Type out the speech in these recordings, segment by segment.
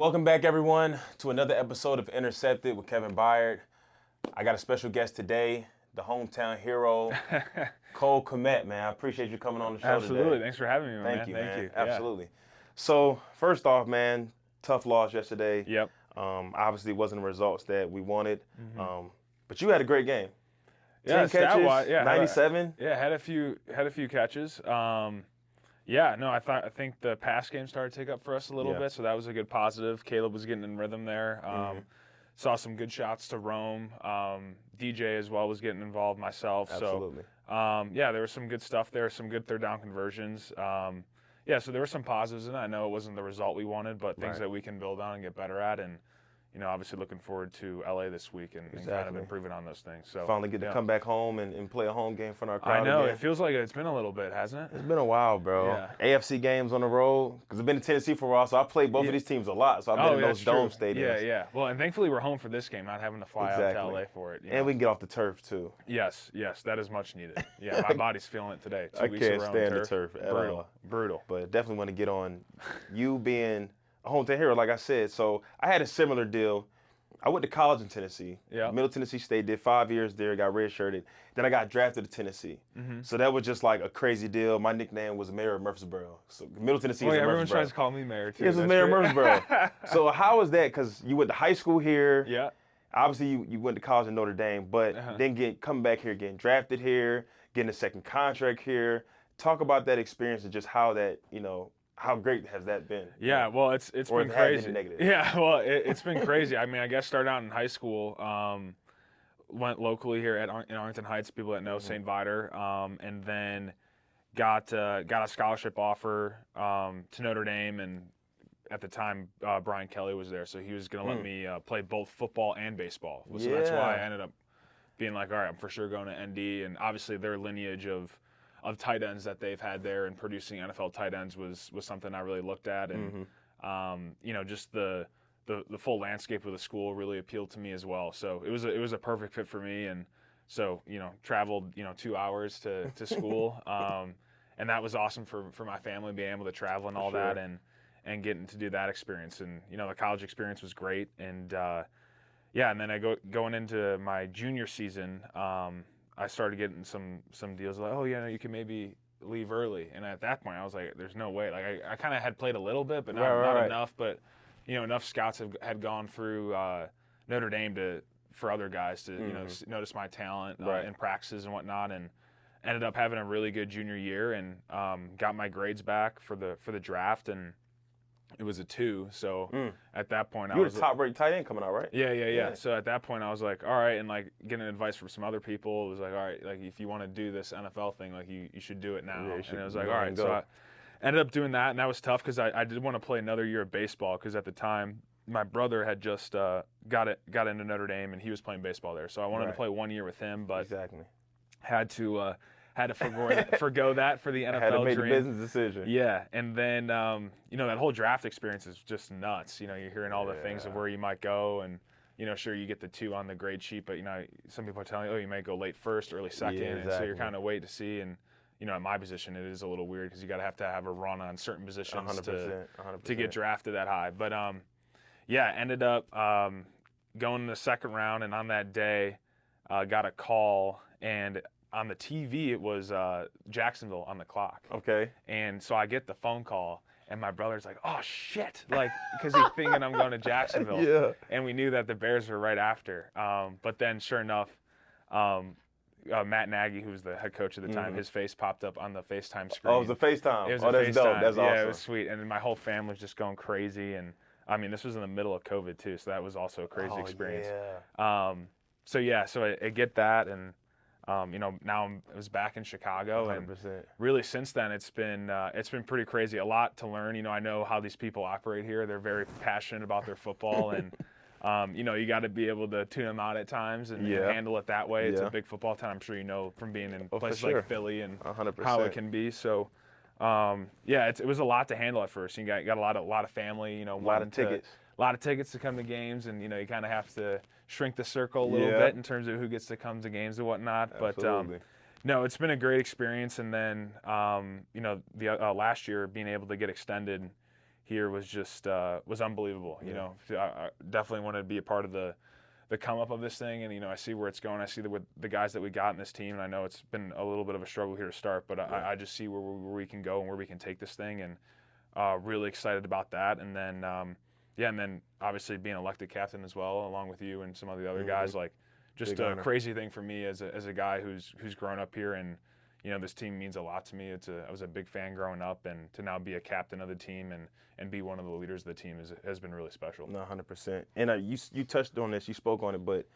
Welcome back, everyone, to another episode of Intercepted with Kevin Byard. I got a special guest today, the hometown hero, Cole Kmet, man. I appreciate you coming on the show Absolutely. today. Thanks for having me, man. Thank you, man. Yeah. Absolutely. So, first off, man, tough loss yesterday. Yep. Obviously, it wasn't the results that we wanted, but you had a great game. 10 catches, stat-wise, 97. Had a few catches. I think the pass game started to take up for us a little bit, so that was a good positive. Caleb was getting in rhythm there. Saw some good shots to Rome. DJ as well was getting involved, myself. Absolutely. So, there was some good stuff there, some good third down conversions. So there were some positives in it. I know it wasn't the result we wanted, but things that we can build on and get better at. And, obviously looking forward to LA this week and kind of improving on those things. So finally get to come back home and play a home game for our crowd. I know. Again. It feels like it's been a little bit, hasn't it? It's been a while, bro. Yeah. AFC games on the road, because I've been in Tennessee for a while, so I played both of these teams a lot. So I've been in those dome stadiums. Yeah. Well, and thankfully we're home for this game, not having to fly out to LA for it. And we can get off the turf, too. Yes, that is much needed. Yeah, my body's feeling it today. 2 weeks I can't around stand the turf at all. Brutal. But definitely want to get on you being a hometown hero, like I said. So I had a similar deal. I went to college in Tennessee. Yeah. Middle Tennessee State, did 5 years there, got redshirted. Then I got drafted to Tennessee. So that was just like a crazy deal. My nickname was Mayor of Murfreesboro. So Middle Tennessee is everyone Murfreesboro. tries to call me Mayor, too. This is Mayor of Murfreesboro. So how was that? Because you went to high school here. Yeah. Obviously, you went to college in Notre Dame, but then coming back here, getting drafted here, getting a second contract here. Talk about that experience and just how that, how great has that been? Yeah, well, it's been crazy. Negative? Yeah, well, it's been crazy. I mean, I guess started out in high school, went locally here in Arlington Heights, people that know St. Viator, and then got a scholarship offer to Notre Dame, and at the time, Brian Kelly was there, so he was going to let me play both football and baseball. So that's why I ended up being like, all right, I'm for sure going to ND, and obviously their lineage of tight ends that they've had there and producing NFL tight ends was something I really looked at, and just the full landscape of the school really appealed to me as well. So it was a perfect fit for me, and so traveled 2 hours to school, and that was awesome for my family being able to travel and all that, and getting to do that experience, and the college experience was great, and and then going into my junior season. I started getting some deals like, you can maybe leave early. And at that point, I was like, there's no way. Like, I kind of had played a little bit, but not enough. But, enough scouts had gone through Notre Dame for other guys to, notice my talent in practices and whatnot. And ended up having a really good junior year and got my grades back for the draft. And it was a 2, so at that point I was the top-rated tight end coming out, right? Yeah. So at that point I was like, all right, and like getting advice from some other people, it was like, all right, like if you want to do this NFL thing, like you should do it now. And I was like, all right, so I ended up doing that, and that was tough because I did want to play another year of baseball because at the time my brother had just got into Notre Dame and he was playing baseball there, so I wanted to play 1 year with him, but had to forgo that for the NFL had to make dream. the business decision. Yeah, and then that whole draft experience is just nuts. You're hearing all the things of where you might go, and sure you get the 2 on the grade sheet, but some people are telling you, you may go late first, early second, and so you're kind of waiting to see. And at my position, it is a little weird because you got to have a run on certain positions 100%. to get drafted that high. But ended up going in the second round, and on that day, got a call and. On the TV, it was Jacksonville on the clock. Okay. And so I get the phone call, and my brother's like, oh, shit. Like, because he's thinking I'm going to Jacksonville. Yeah. And we knew that the Bears were right after. But then, sure enough, Matt Nagy, who was the head coach at the time, his face popped up on the FaceTime screen. Oh, it was a FaceTime. It was that's FaceTime. Dope. That's awesome. Yeah, it was sweet. And my whole family was just going crazy. And, I mean, this was in the middle of COVID, too, so that was also a crazy experience. Yeah. So I get that, and now I was back in Chicago, 100%. and really since then it's been pretty crazy. A lot to learn. I know how these people operate here. They're very passionate about their football, and you got to be able to tune them out at times and handle it that way. It's a big football town. I'm sure you know from being in places like Philly and 100%. how it can be. So it was a lot to handle at first. You got a lot of family. A lot of tickets to come to games, and you kind of have to shrink the circle a little bit in terms of who gets to come to games and whatnot. Absolutely. But no, it's been a great experience. And then the last year being able to get extended here was just was unbelievable. You know, I definitely wanted to be a part of the come up of this thing, and I see where it's going. I see the guys that we got in this team, and I know it's been a little bit of a struggle here to start, but I just see where we can go and where we can take this thing, and really excited about that. And then and then obviously being elected captain as well, along with you and some of the other guys, like just a crazy thing for me as a guy who's grown up here, and this team means a lot to me. I was a big fan growing up, and to now be a captain of the team and be one of the leaders of the team has been really special. No, 100%. And you touched on this, you spoke on it, but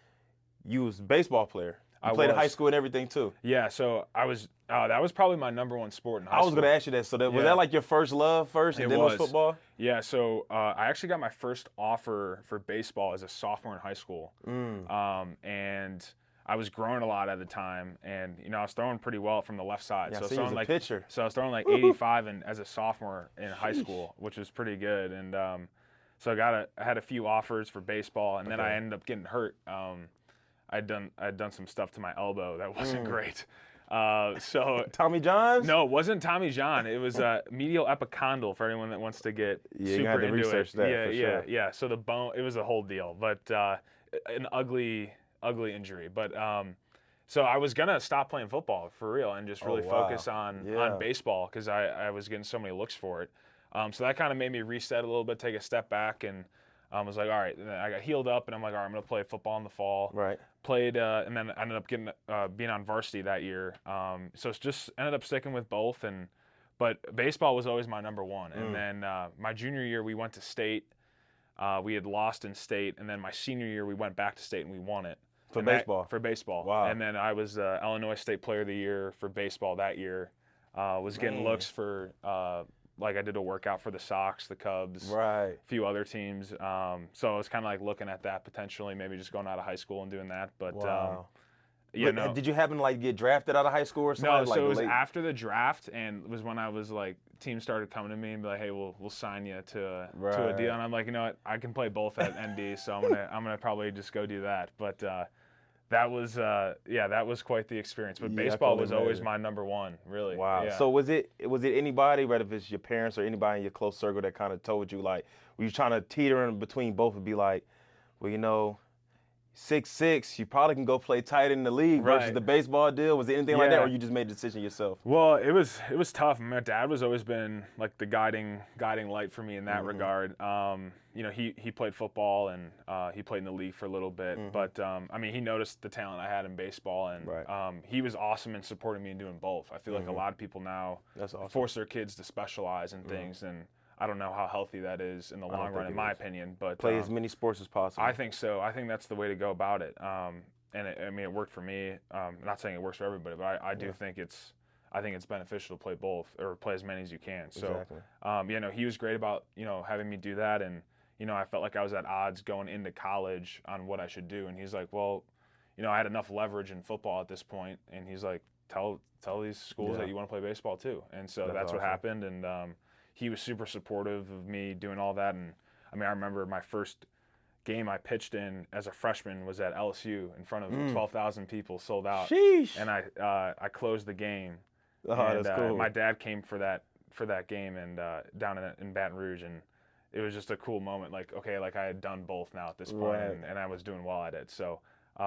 you was a baseball player. You played in high school and everything too. Yeah, so I was. That was probably my number one sport in high school. I was going to ask you that. So was that like your first love first, and then was football? Yeah. So I actually got my first offer for baseball as a sophomore in high school, and I was growing a lot at the time, and I was throwing pretty well from the left side. Yeah, so I was a pitcher. So I was throwing like 85 as a sophomore in high school, which was pretty good. And so I had a few offers for baseball, and then I ended up getting hurt. I'd done some stuff to my elbow that wasn't great. So Tommy John's? No, it wasn't Tommy John. It was medial epicondyle for anyone that wants to get super into research it. That Yeah. So the bone, it was a whole deal, but an ugly injury. But so I was gonna stop playing football for real and just really focus on baseball because I was getting so many looks for it. So that kind of made me reset a little bit, take a step back, and was like, all right. And then I got healed up, and I'm like, all right, I'm gonna play football in the fall. Right. Played, and then I ended up getting being on varsity that year. So it's just ended up sticking with both, but baseball was always my number one. And then my junior year we went to state. We had lost in state, and then my senior year we went back to state and we won it. For baseball. Wow. And then I was Illinois State Player of the Year for baseball that year. Was getting looks for like I did a workout for the Sox, the Cubs, a few other teams. So I was kind of like looking at that potentially, maybe just going out of high school and doing that. But did you happen to like get drafted out of high school or something? No, so it was after the draft, and it was when I was like, teams started coming to me and be like, hey, we'll sign you to a deal. And I'm like, you know what, I can play both at ND, so I'm gonna probably just go do that. But that was quite the experience. But baseball was always my number one, really. Wow. Yeah. So was it anybody, whether if it's your parents or anybody in your close circle that kind of told you, like, were you trying to teeter in between both and be like, well, 6'6", you probably can go play tight in the league versus the baseball deal? Was it anything like that, or you just made the decision yourself? Well, it was tough. My dad was always been like the guiding light for me in that regard. He played football and he played in the league for a little bit, but he noticed the talent I had in baseball, and he was awesome in supporting me in doing both. I feel like a lot of people now force their kids to specialize in things, and I don't know how healthy that is in the long run, in my opinion. But play as many sports as possible. I think so. I think that's the way to go about it. And it worked for me. I'm not saying it works for everybody, but I do think it's beneficial to play both, or play as many as you can. So, he was great about having me do that, and I felt like I was at odds going into college on what I should do. And he's like, well, I had enough leverage in football at this point, and he's like, tell these schools that you want to play baseball too. And so that's what happened. And he was super supportive of me doing all that. And I remember my first game I pitched in as a freshman was at LSU in front of 12,000 people, sold out. Sheesh. And I closed the game. That's cool. My dad came for that game and down in Baton Rouge, and it was just a cool moment. Like, okay, like I had done both now at this point, and I was doing well at it. So,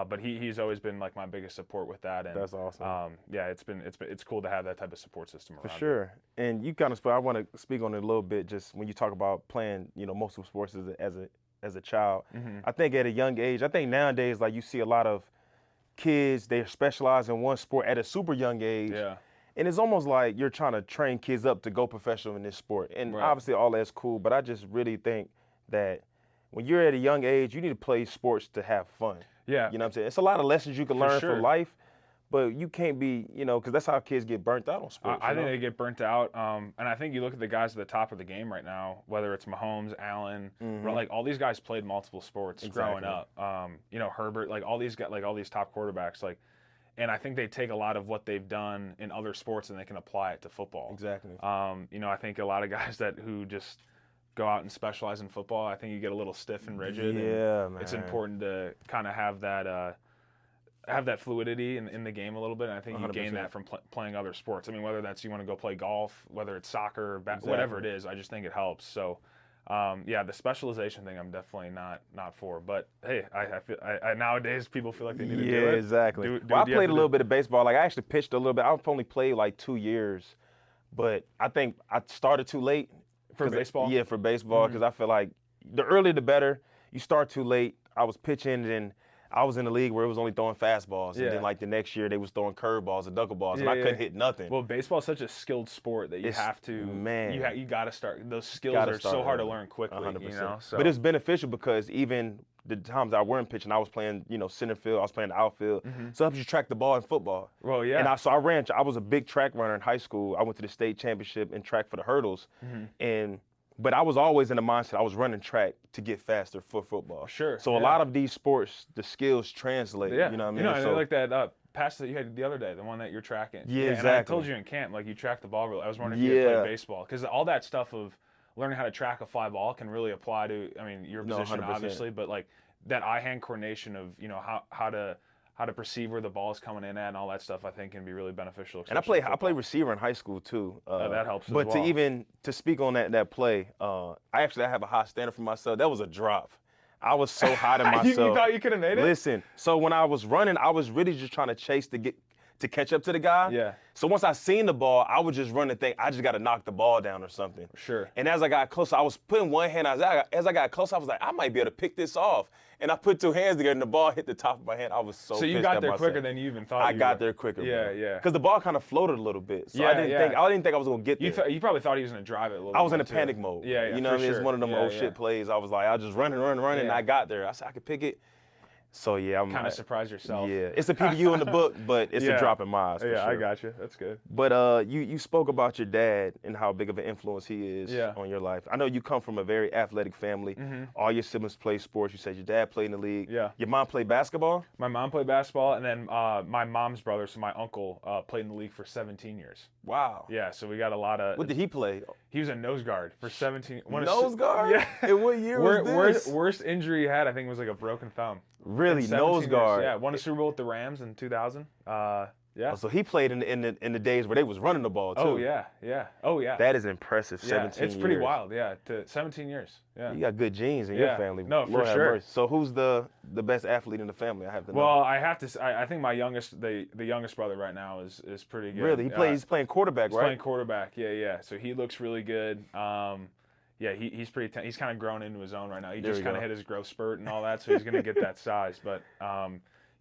but he's always been like my biggest support with that. And that's awesome. It's cool to have that type of support system around. For sure. And you kind of I want to speak on it a little bit, just when you talk about playing, multiple sports as a child. I think at a young age, I think nowadays, like, you see a lot of kids, they specialize in one sport at a super young age. Yeah. And it's almost like you're trying to train kids up to go professional in this sport. And obviously all that's cool, but I just really think that when you're at a young age, you need to play sports to have fun. Yeah. You know what I'm saying? It's a lot of lessons you can learn from life, but you can't be, because that's how kids get burnt out on sports. I think they get burnt out. And I think you look at the guys at the top of the game right now, whether it's Mahomes, Allen, like all these guys played multiple sports growing up. Herbert, like all these guys, like all these top quarterbacks, like, and I think they take a lot of what they've done in other sports and they can apply it to football. Exactly. I think a lot of guys who just go out and specialize in football, I think you get a little stiff and rigid. Yeah, and man. It's important to kind of have that fluidity in the game a little bit. And I think 100%. You gain that from playing other sports. Whether that's you want to go play golf, whether it's soccer, or whatever it is, I just think it helps. So yeah, the specialization thing I'm definitely not for. But hey, I feel nowadays people feel like they need to do it. Exactly. Do Well, I what you have played to a little do. bit of baseball. Like I actually pitched a little bit. I've only played like 2 years, but I think I started too late. For 'Cause baseball? Yeah, for baseball, because I feel like the earlier the better. You start too late. I was pitching, and I was in the league where it was only throwing fastballs, and Yeah. then like the next year they was throwing curveballs and knuckleballs, and Yeah, I couldn't yeah. hit nothing. Well, baseball is such a skilled sport that you It's- have to, man. you got to start. Those skills Gotta are so start hard to early. learn quickly, 100%. you know. So. But it's beneficial because even the times I weren't pitching, I was playing, center field, I was playing the outfield. So it helps you track the ball in football. Well, yeah. And I was a big track runner in high school. I went to the state championship in track for the hurdles. But I was always in the mindset I was running track to get faster for football. Sure, So a yeah. lot of these sports, the skills translate. Yeah. You know what I mean? You know, So- like that pass that you had the other day, the one that you're tracking. Yeah, And I exactly. told you in camp, like you track the ball really. I was wondering if you had Yeah. played baseball, because all that stuff of learning how to track a fly ball can really apply to, I mean, your No, position 100%. obviously, but like that eye-hand coordination of how to perceive where the ball is coming in at and all that stuff, I think can be really beneficial. And I especially in played football. receiver in high school too. that helps as But well. to speak on that play, I have a high standard for myself. That was a drop. I was so hot in myself. you thought you could have made it? Listen, so when I was running, I was really just trying to chase to catch up to the guy. Yeah. So once I seen the ball, I would just run and think I just got to knock the ball down or something. Sure. And as I got closer, I was putting one hand out. As I got closer, I was like, I might be able to pick this off. And I put 2 hands together, and the ball hit the top of my hand. I was so So you pissed got at there myself. quicker than you even thought. I you got were. there quicker. Yeah, yeah. Because the ball kind of floated a little bit, so Yeah, I didn't yeah. think I was gonna get there. You probably thought he was going to drive it a little I was bit in a too. panic mode. Yeah, yeah. You know for what I mean? It's sure. one of them Yeah, old yeah. shit plays. I was like, I just run, and Yeah. I got there. I said I could pick it. So yeah, I'm Kind of surprised yourself. Yeah, it's the PBU in the book, but it's Yeah. a drop in my eyes. For Yeah, sure. I got you. That's good. But you spoke about your dad and how big of an influence he is Yeah. on your life. I know you come from a very athletic family. All your siblings play sports. You said your dad played in the league. Yeah. Your mom played basketball? My mom played basketball, and then my mom's brother, so my uncle, played in the league for 17 years. Wow. Yeah, so we got a lot of. What did he play? He was a nose guard for 17. Nose guard? Yeah. And what year was this? Worst injury he had, I think, was like a broken thumb. Really, In 17 nose years. guard. Yeah, won a Super Bowl with the Rams in 2000. Yeah. Oh, so he played in the days where they was running the ball too. Oh yeah, yeah. Oh yeah. That is impressive. yeah, 17 it's pretty years. wild. Yeah, to 17 years. Yeah. You got good genes in your Yeah. family. No, for Lord have sure. mercy. So who's the best athlete in the family? I have to know. Well, I have to. I think my youngest, the youngest brother right now is pretty good. Really, he's playing quarterback, He's right? playing quarterback. Yeah, yeah. So he looks really good. Yeah, he's pretty. He's kind of grown into his own right now. He There just we kind go. of hit his growth spurt and all that, so he's gonna get that size. But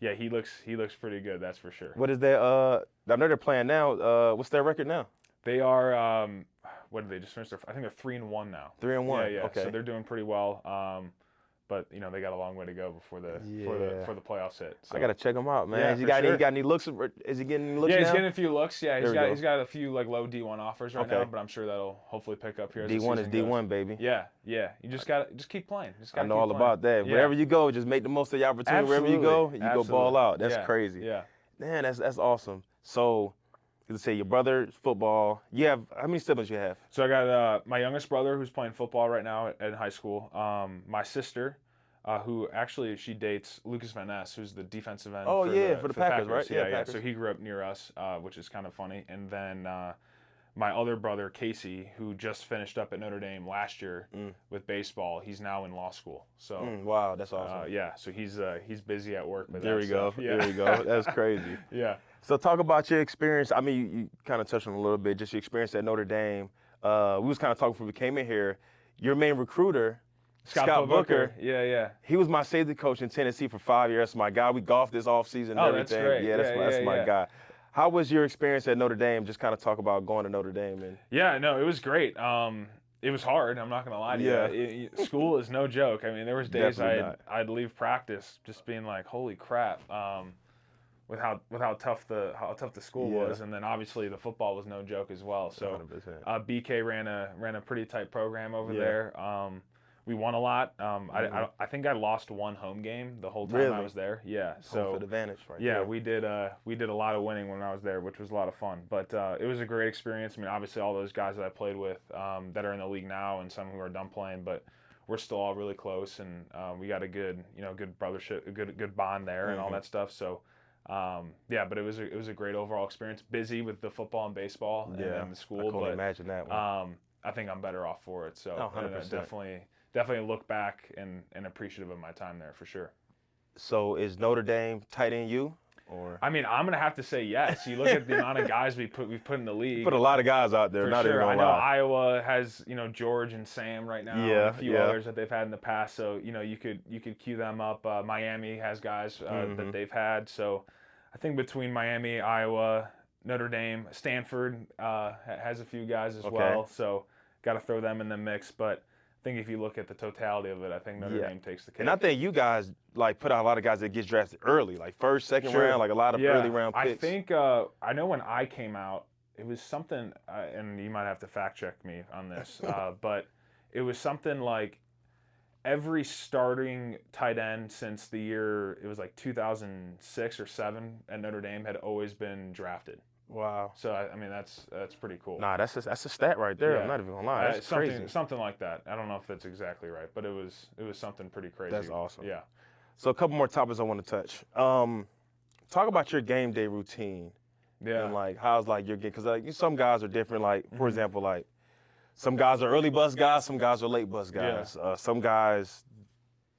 yeah, he looks pretty good. That's for sure. What is their? I know they're playing now. What's their record now? They are. What did they just finish? I think they're 3-1 now. 3-1. Yeah, yeah. Okay. So they're doing pretty well. But they got a long way to go before the for the playoffs hit. So. I gotta check him out, man. Yeah, Has he for got sure. any looks? Is he getting any looks Yeah, now? he's getting a few looks. Yeah, There we go. he's got a few like low D1 offers right Okay. now, but I'm sure that'll hopefully pick up here. As the D1 is season goes. D1, baby. Yeah, yeah. You just keep playing. Just I gotta know keep all playing. about that. Yeah. Wherever you go, just make the most of your opportunity. Wherever you go, you go ball Absolutely. out. That's Yeah, crazy. Yeah. Man, that's awesome. So, let's say your brother football. You have how many siblings you have? So I got my youngest brother who's playing football right now in high school. My sister, who actually she dates Lucas Van Ness, who's the defensive end. Oh, for yeah, the, for the Packers, right? Yeah, Yeah, yeah. Packers. So he grew up near us, which is kind of funny. And then my other brother Casey, who just finished up at Notre Dame last year with baseball, he's now in law school. So Wow, that's awesome. yeah, so he's busy at work. With There that we go. stuff. Yeah. There we go. That's crazy. Yeah. So talk about your experience. I mean, you kind of touched on it a little bit, just your experience at Notre Dame. We was kind of talking before we came in here. Your main recruiter, Scott Booker. Yeah, yeah. He was my safety coach in Tennessee for 5 years. That's my guy. We golfed this offseason and Oh, everything. that's great. Yeah, that's, Yeah, that's my yeah. guy. How was your experience at Notre Dame? Just kind of talk about going to Notre Dame. And Yeah, no, it was great. It was hard. I'm not gonna lie to Yeah. you. School is no joke. I mean, there was days Definitely I'd leave practice just being like, "Holy crap!" With how tough the school Yeah. was, and then obviously the football was no joke as well. So 100%. BK ran a pretty tight program over Yeah. there. We won a lot. I think I lost one home game the whole time I Really? was there. Yeah. Home So field advantage right yeah, there. we did a lot of winning when I was there, which was a lot of fun. But it was a great experience. I mean, obviously all those guys that I played with that are in the league now, and some who are done playing, but we're still all really close, and we got a good brothership, a good bond there, and all that stuff. So yeah, but it was a great overall experience. Busy with the football and baseball, and then the school. I couldn't but imagine that one. I think I'm better off for it. So 100%. definitely look back and appreciative of my time there for sure. So is Notre Dame tight end you? Or I mean, I'm gonna have to say yes. You look at the amount of guys we've put in the league. put a lot of guys out there. For not sure. even I gonna know lie. Iowa has George and Sam right now, and a few others that they've had in the past. So you could cue them up. Miami has guys that they've had. So I think between Miami, Iowa, Notre Dame, Stanford has a few guys as well. So got to throw them in the mix. But I think if you look at the totality of it, I think Notre Dame takes the cake. And I think you guys like put out a lot of guys that get drafted early, like first, second round, like a lot of early round picks. I think I know when I came out, it was something, and you might have to fact check me on this, but it was something like every starting tight end since the year it was like 2006 or 7 at Notre Dame had always been drafted. Wow. So I mean that's pretty cool. Nah, that's a stat right there. Yeah. I'm not even gonna lie. That's crazy. Something like that. I don't know if that's exactly right, but it was something pretty crazy. That's awesome. Yeah. So a couple more topics I want to touch. Talk about your game day routine. Yeah. And like how's like your game? Because like some guys are different. Like for example, like some guys are early bus guys, some guys are late bus guys. Some guys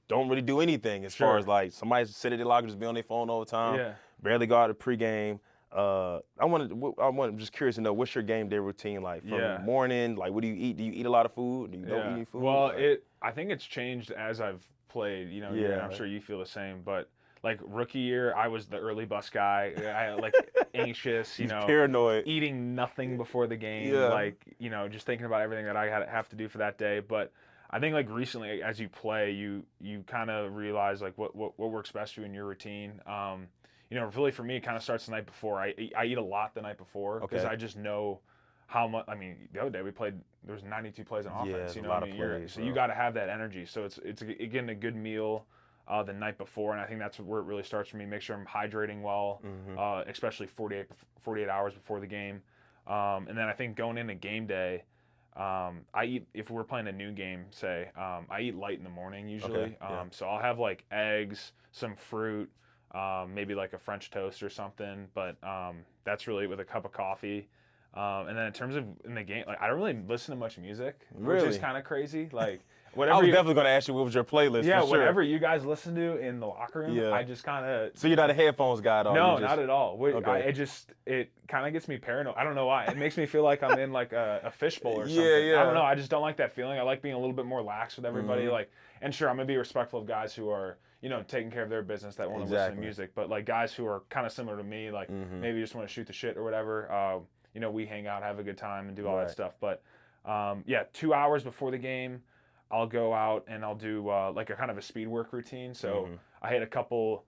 don't really do anything as far as like somebody sit at their locker, just be on their phone all the time. Yeah. Barely go out to pregame. I'm just curious to know what's your game day routine like from the morning. Like, what do you eat? Do you eat a lot of food? Do you don't eat any food? Well, I think it's changed as I've played. And I'm sure you feel the same. But like rookie year, I was the early bus guy. I like anxious, paranoid, eating nothing before the game. Like just thinking about everything that I have to do for that day. But I think like recently, as you play, you kind of realize like what works best for you in your routine. Really for me, it kind of starts the night before. I eat a lot the night before because I just know how much. I mean, the other day there was 92 plays on offense. A lot of plays, so you got to have that energy. So it's getting a good meal the night before, and I think that's where it really starts for me. Make sure I'm hydrating well, especially 48 hours before the game. And then I think going into game day, I eat, if we're playing a new game, say, I eat light in the morning usually. So I'll have like eggs, some fruit. Maybe like a French toast or something, but that's really with a cup of coffee. And then in terms of in the game, like I don't really listen to much music, which is kind of crazy. Like whatever. I was definitely going to ask you what was your playlist. Yeah, for sure. whatever you guys listen to in the locker room, I just kind of. So you're not a headphones guy at all? No, not at all. It kind of gets me paranoid. I don't know why. It makes me feel like I'm in like a fishbowl or something. I don't know. I just don't like that feeling. I like being a little bit more lax with everybody. Like, and sure, I'm gonna be respectful of guys who are taking care of their business that want to listen to music. But like guys who are kind of similar to me, like maybe just want to shoot the shit or whatever. We hang out, have a good time, and do all that stuff. But 2 hours before the game, I'll go out and I'll do like a kind of a speed work routine. So I hit a couple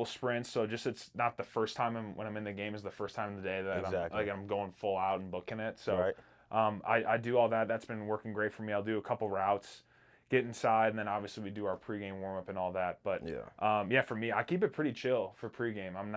sprints. So just it's not the first time when I'm in the game is the first time of the day that I'm going full out and booking it. So I do all that. That's been working great for me. I'll do a couple routes, get inside, and then obviously we do our pregame warm up and all that. But for me, I keep it pretty chill for pregame. I'm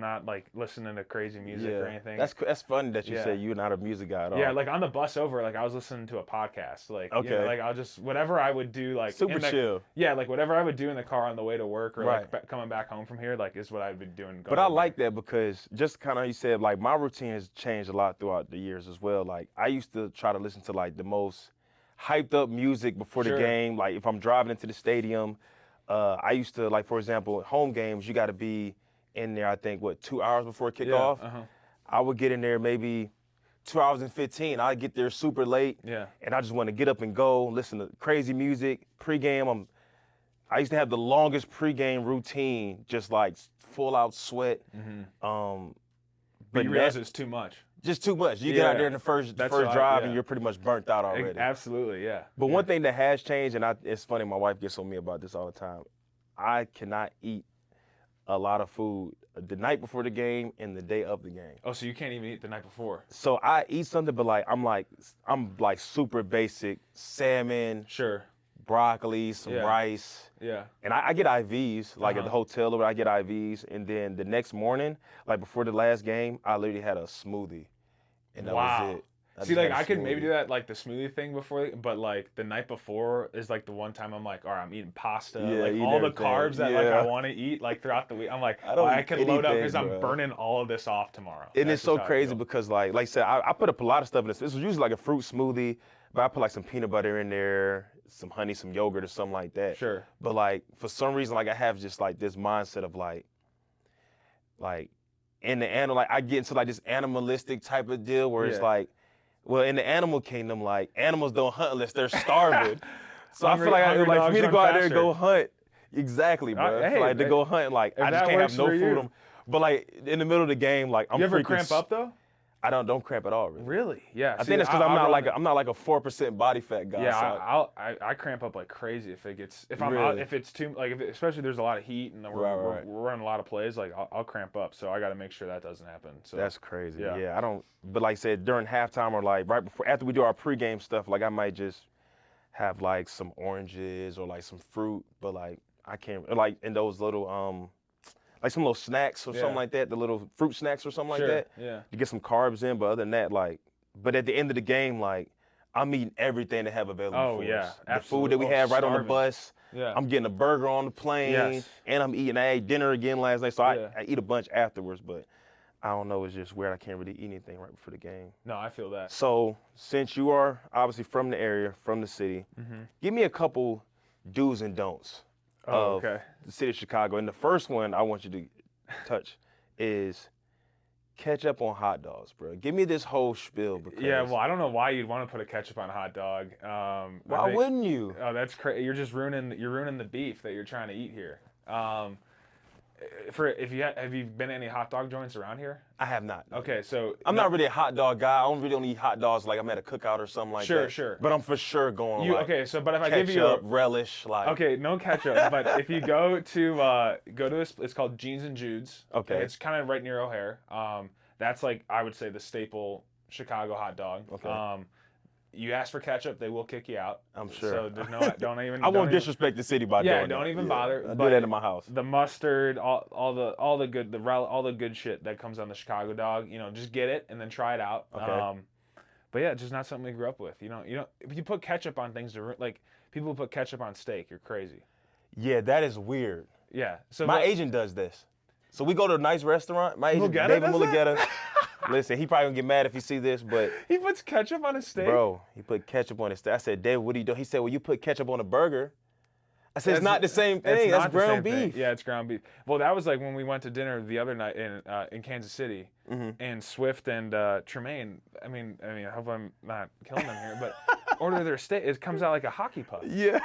not like listening to crazy music or anything. That's funny that you say you're not a music guy at all. Yeah, like on the bus over, like I was listening to a podcast. Like like I'll just whatever I would do, like super chill. Yeah, like whatever I would do in the car on the way to work or like coming back home from here, like is what I'd be doing. But I like that because just kind of you said like my routine has changed a lot throughout the years as well. Like I used to try to listen to like the most hyped up music before the game. Like if I'm driving into the stadium, I used to like, for example, home games, you got to be in there, I think, 2 hours before kickoff. I would get in there maybe 2 hours and 15. I'd get there super late. And I just want to get up and go, listen to crazy music. Pre-game, I used to have the longest pre-game routine, just like full out sweat. But you realize it's too much. Just too much. You get out there in the first drive and you're pretty much burnt out already. Absolutely, yeah. But one thing that has changed, and it's funny, my wife gets on me about this all the time. I cannot eat a lot of food the night before the game and the day of the game. Oh, so you can't even eat the night before? So I eat something, but I'm like super basic salmon. Broccoli, some rice. And I get IVs, like at the hotel, I get IVs. And then the next morning, like before the last game, I literally had a smoothie. And that was it. See, like I could maybe do that like the smoothie thing before, but like the night before is like the one time I'm like, all right, I'm eating pasta, like all the carbs that like I want to eat like throughout the week. I'm like, I can load up because I'm burning all of this off tomorrow. And it's so crazy because like I said, I put up a lot of stuff in this. This was usually like a fruit smoothie, but I put like some peanut butter in there, some honey, some yogurt or something like that. Sure. But like for some reason, like I have just like this mindset of like in the animal, like I get into like this animalistic type of deal where it's like, well, in the animal kingdom, like animals don't hunt unless they're starving. So I feel like for me to go out there and go hunt, exactly, bro. Hey, like to go hunt, like I just can't have no food. But like in the middle of the game, like I'm. You ever cramp up though? I don't cramp at all, really. Really? Yeah. I think that's because I'm not like a 4% body fat guy. Yeah, I cramp up like crazy if it's too like especially there's a lot of heat and we're running a lot of plays, like I'll cramp up. So I got to make sure that doesn't happen. So that's crazy. Yeah, I don't. But like I said, during halftime or like right before after we do our pregame stuff, like I might just have like some oranges or like some fruit, but like I can't like in those little like some little snacks or something like that, the little fruit snacks or something like that. Yeah. You get some carbs in, but other than that, like, but at the end of the game, like, I'm eating everything they have available for us. The food that we have right on the bus. Yeah. I'm getting a burger on the plane, and I ate dinner again last night, so I eat a bunch afterwards, but I don't know, it's just weird. I can't really eat anything right before the game. No, I feel that. So, since you are obviously from the area, from the city, give me a couple do's and don'ts of the city of Chicago. And the first one I want you to touch is ketchup on hot dogs, bro. Give me this whole spiel. Because well, I don't know why you'd want to put a ketchup on a hot dog. Why wouldn't you? Oh, that's crazy. You're just ruining the beef that you're trying to eat here. Have you been to any hot dog joints around here? I have not. Okay, so I'm not really a hot dog guy. I don't really eat hot dogs like I'm at a cookout or something like that. Sure. But I'm for sure going but if I ketchup, give you relish, like okay, no ketchup. But if you go to it's called Jeans and Jude's. Okay. It's kind of right near O'Hare. That's like I would say the staple Chicago hot dog. Okay. You ask for ketchup, they will kick you out. I'm sure. So there's no, don't even. I won't disrespect the city by doing that. Yeah, don't even bother. I do that in my house. The mustard, all the good shit that comes on the Chicago dog. Just get it and then try it out. Okay. But yeah, it's just not something we grew up with. If you put ketchup on things, like people who put ketchup on steak, you're crazy. Yeah, that is weird. Yeah. So my agent does this. So we go to a nice restaurant. My agent, David Mulugeta. Listen, he probably gonna get mad if he see this, but he puts ketchup on his steak. Bro, he put ketchup on his steak. I said, David, what do you do? He said, well, you put ketchup on a burger. I said, it's not the same thing. That's ground beef. Yeah, it's ground beef. Well, that was like when we went to dinner the other night in Kansas City, and Swift and Tremaine. I mean, I hope I'm not killing them here, but order their steak. It comes out like a hockey puck. Yeah.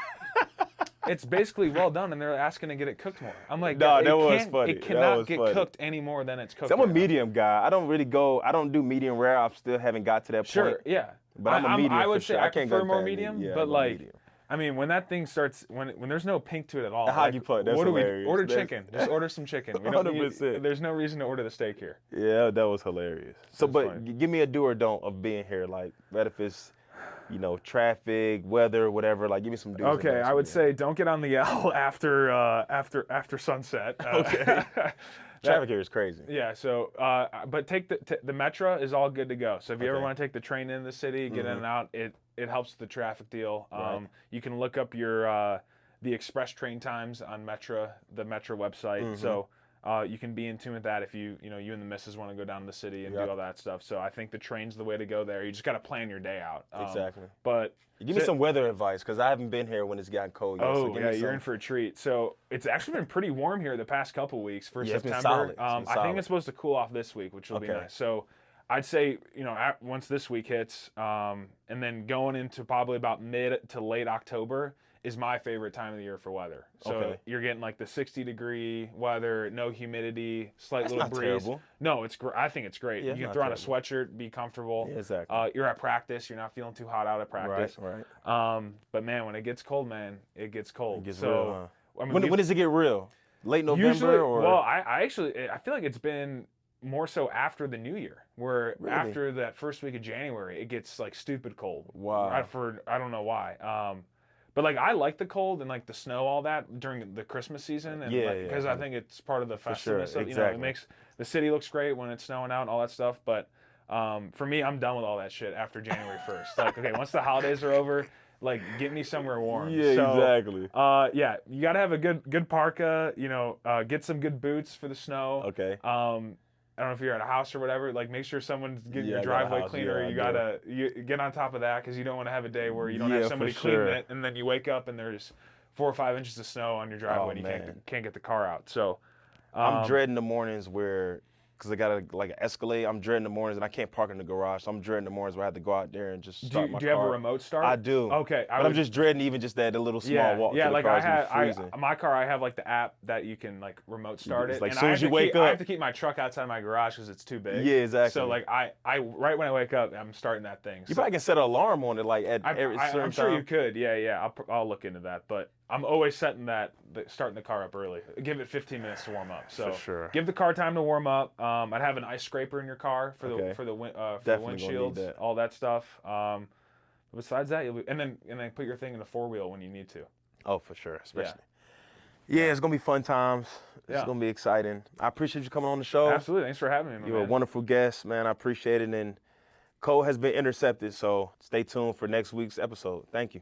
It's basically well done, and they're asking to get it cooked more. I'm like, no, that was funny. It cannot get cooked any more than it's cooked. I'm a medium guy. I don't do medium rare. I still haven't got to that point. Sure, yeah. But I'm a medium. I would say sure. I can't prefer go more medium, but like, medium. I mean, when that thing starts, when there's no pink to it at all. The hockey puck, that's hilarious. Order chicken. Just order some chicken. 100%. There's no reason to order the steak here. Yeah, that was hilarious. So, but give me a do or don't of being here. Like, what if it's traffic, weather, whatever. Like, give me some do's. Okay, I would say don't get on the L after sunset. Okay. Traffic here is crazy. Yeah. So, but take the Metro is all good to go. So if you ever want to take the train in the city, get in and out, it helps with the traffic deal. You can look up the express train times on the Metro website. So. You can be in tune with that if you and the missus want to go down to the city and do all that stuff. So I think the train's the way to go there. You just got to plan your day out. Exactly. But give me some weather advice because I haven't been here when it's gotten cold yet. Oh, so you're in for a treat. So it's actually been pretty warm here the past couple weeks for September. It's been solid. I think it's supposed to cool off this week, which will be nice. So I'd say, once this week hits, and then going into probably about mid to late October is my favorite time of the year for weather. So you're getting like the 60-degree weather, no humidity, slight little breeze. Terrible. No, I think it's great. Yeah, you can throw on a sweatshirt, be comfortable. Yeah, exactly. You're at practice. You're not feeling too hot out at practice. Right. But man, when it gets cold, it gets cold. It gets real, huh? When does it get real? Late November? Usually, or? Well, I feel like it's been more so after the new year, where after that first week of January, it gets like stupid cold. Wow. I don't know why. But like I like the cold and like the snow, all that during the Christmas season, and because I think it's part of the festiveness. Sure. It makes the city looks great when it's snowing out and all that stuff. But For me, I'm done with all that shit after January 1st. Like, okay, once the holidays are over, like, get me somewhere warm. Yeah, so, exactly. Yeah, you gotta have a good parka. You know, get some good boots for the snow. Okay. I don't know if you're at a house or whatever. Like, make sure someone's getting your I got a driveway house, cleaner. yeah, You gotta get on top of that because you don't want to have a day where you don't Yeah, have for somebody sure. cleaning it, and then you wake up and there's 4 or 5 inches of snow on your driveway, and you man. can't get the car out. So, I'm dreading the mornings where, because I got an Escalade, I'm dreading the mornings and I can't park in the garage. So I'm dreading the mornings where I have to go out there and just start my car. Do you have a remote start? I do. Okay. But I'm just dreading even just that little small walk to the like car is gonna be freezing. my car, I have like the app that you can like remote start It's it. like and as soon as you wake up. I have to keep my truck outside my garage because it's too big. Yeah, exactly. So like I right when I wake up, I'm starting that thing. You probably can set an alarm on it like at every certain I'm sure time. you could. Yeah. I'll look into that. But I'm always setting starting the car up early. Give it 15 minutes to warm up. So For sure. give the car time to warm up. I'd have an ice scraper in your car for Okay. the Definitely gonna need windshields, that. all that stuff. Besides that, and then put your thing in the 4-wheel when you need to. Oh, for sure, especially. Yeah, it's gonna be fun times. It's Yeah. gonna be exciting. I appreciate you coming on the show. Absolutely. Thanks for having me, man. You're a wonderful guest, man. I appreciate it. And Cole has been intercepted, so stay tuned for next week's episode. Thank you.